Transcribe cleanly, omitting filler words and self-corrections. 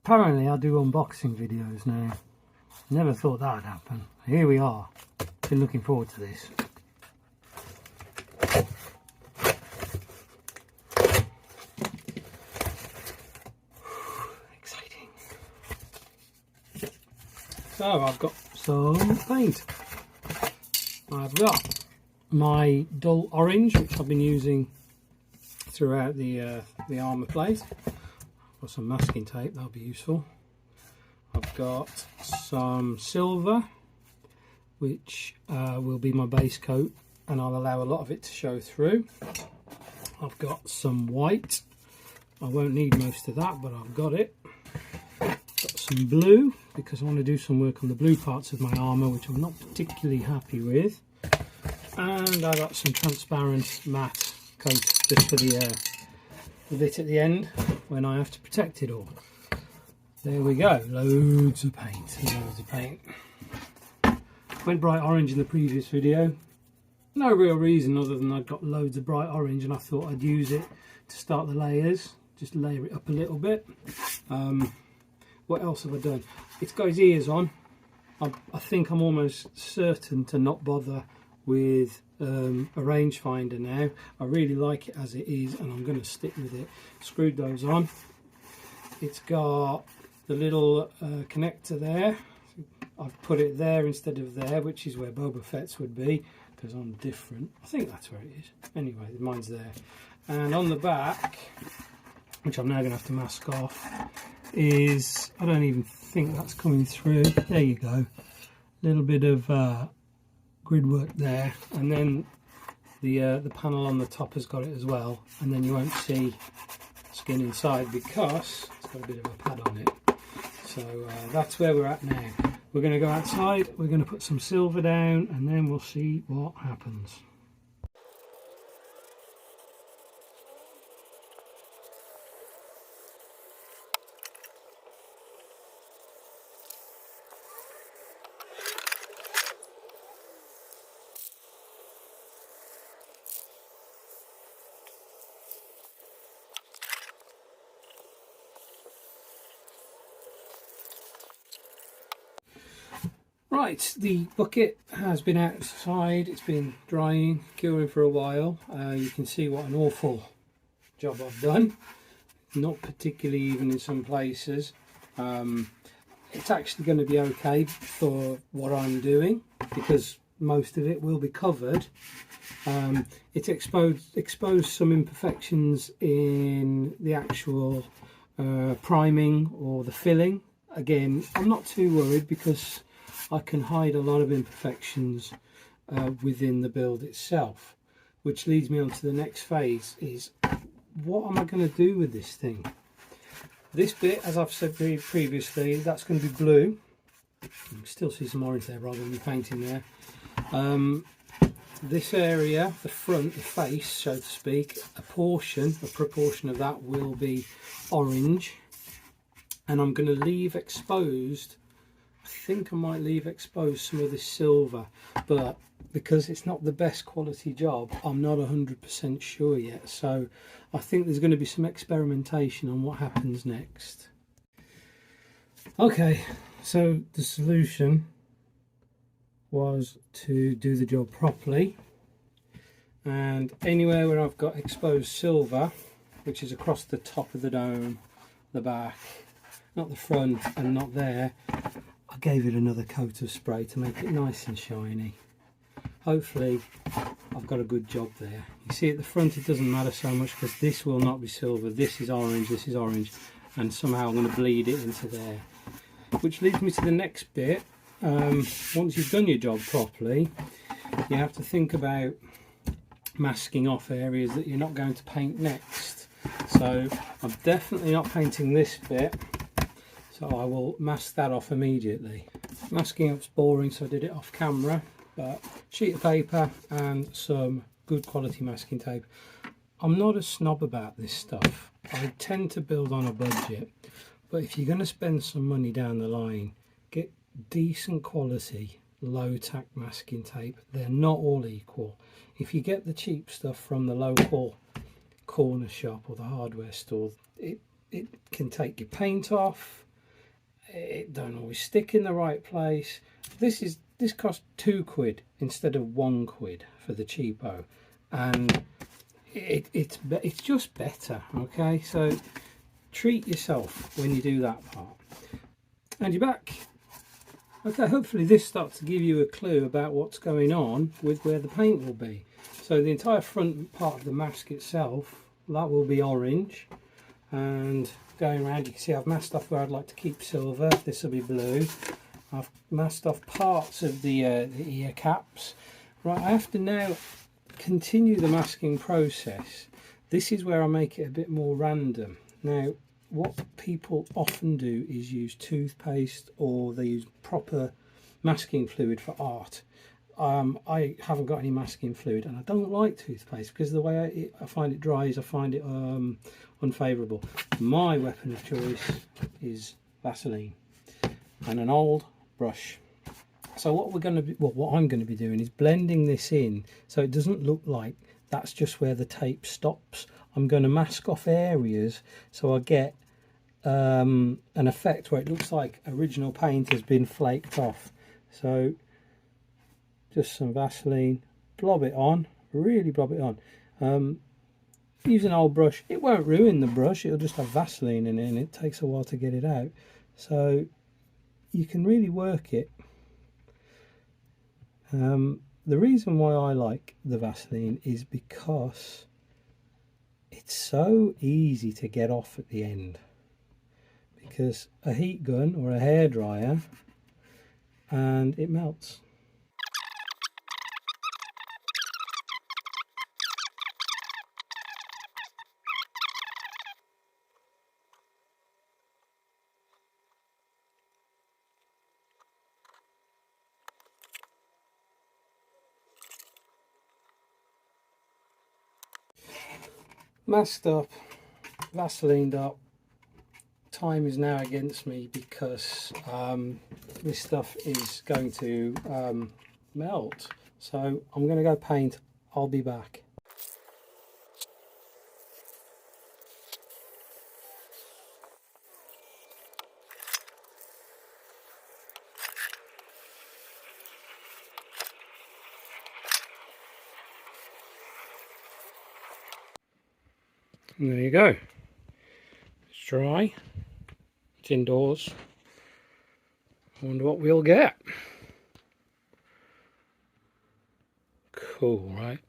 Apparently I do unboxing videos now. Never thought that would happen. Here we are. Been looking forward to this. Exciting. So I've got some paint. I've got my dull orange, which I've been using throughout the armour plate. Got some masking tape, that'll be useful. I've got some silver, which will be my base coat, and I'll allow a lot of it to show through. I've got some white. I won't need most of that, but I've got it. Got some blue, because I want to do some work on the blue parts of my armour, which I'm not particularly happy with. And I got some transparent matte coat just for the bit at the end when I have to protect it all. There we go, loads of paint, loads of paint. Went bright orange in the previous video. No real reason other than I'd got loads of bright orange and I thought I'd use it to start the layers, just layer it up a little bit. What else have I done? It's got his ears on. I think I'm almost certain to not bother with a rangefinder now. I really like it as it is and I'm going to stick with it. Screwed those on. It's got the little connector there. I've put it there instead of there, which is where Boba Fett's would be, because I'm different. I think that's where it is. Anyway, mine's there. And on the back, which I'm now going to have to mask off, is, I don't even think that's coming through. There you go. A little bit of grid work there, and then the panel on the top has got it as well, and then you won't see skin inside because it's got a bit of a pad on it. So that's where we're at now. We're going to go outside, we're going to put some silver down, and then we'll see what happens. Right, the bucket has been outside, it's been drying, curing for a while. You can see what an awful job I've done. Not particularly even in some places. It's actually going to be okay for what I'm doing because most of it will be covered. It's exposed some imperfections in the actual priming or the filling. Again, I'm not too worried because I can hide a lot of imperfections within the build itself, which leads me on to the next phase, is what am I going to do with this thing? This bit, as I've said previously, that's going to be blue. You can still see some orange there rather than painting there. This area, the front, the face, so to speak, a proportion of that will be orange, and I'm going to leave exposed, I think I might leave exposed some of this silver, but because it's not the best quality job, I'm not 100% sure yet. So I think there's going to be some experimentation on what happens next. Okay, so the solution was to do the job properly, and anywhere where I've got exposed silver, which is across the top of the dome, the back, not the front and not there, I gave it another coat of spray to make it nice and shiny. Hopefully I've got a good job there. You see at the front it doesn't matter so much because this will not be silver, this is orange, and somehow I'm going to bleed it into there. Which leads me to the next bit. Once you've done your job properly, you have to think about masking off areas that you're not going to paint next. So I'm definitely not painting this bit, so I will mask that off immediately. Masking up's boring, so I did it off camera, but sheet of paper and some good quality masking tape. I'm not a snob about this stuff. I tend to build on a budget, but if you're going to spend some money down the line, get decent quality low tack masking tape. They're not all equal. If you get the cheap stuff from the local corner shop or the hardware store, it can take your paint off, it don't always stick in the right place. This cost £2 instead of £1 for the cheapo, and it's just better. Okay, so treat yourself when you do that part. And you're back. Okay, hopefully this starts to give you a clue about what's going on with where the paint will be. So the entire front part of the mask itself, that will be orange, and going around you can see I've masked off where I'd like to keep silver. This will be blue. I've masked off parts of the ear caps. Right, I have to now continue the masking process. This is where I make it a bit more random. Now, what people often do is use toothpaste, or they use proper masking fluid for art. I haven't got any masking fluid, and I don't like toothpaste because the way I find it dries, I find it unfavourable. My weapon of choice is Vaseline and an old brush. So what I'm going to be doing is blending this in so it doesn't look like that's just where the tape stops. I'm going to mask off areas so I get an effect where it looks like original paint has been flaked off. So just some Vaseline, blob it on, really blob it on. Use an old brush. It won't ruin the brush, it'll just have Vaseline in it, and it takes a while to get it out. So you can really work it. The reason why I like the Vaseline is because it's so easy to get off at the end, because a heat gun or a hairdryer and it melts. Masked up, Vaselined up. Time is now against me because this stuff is going to melt. So I'm going to go paint. I'll be back. And there you go. It's dry. It's indoors. I wonder what we'll get. Cool, right?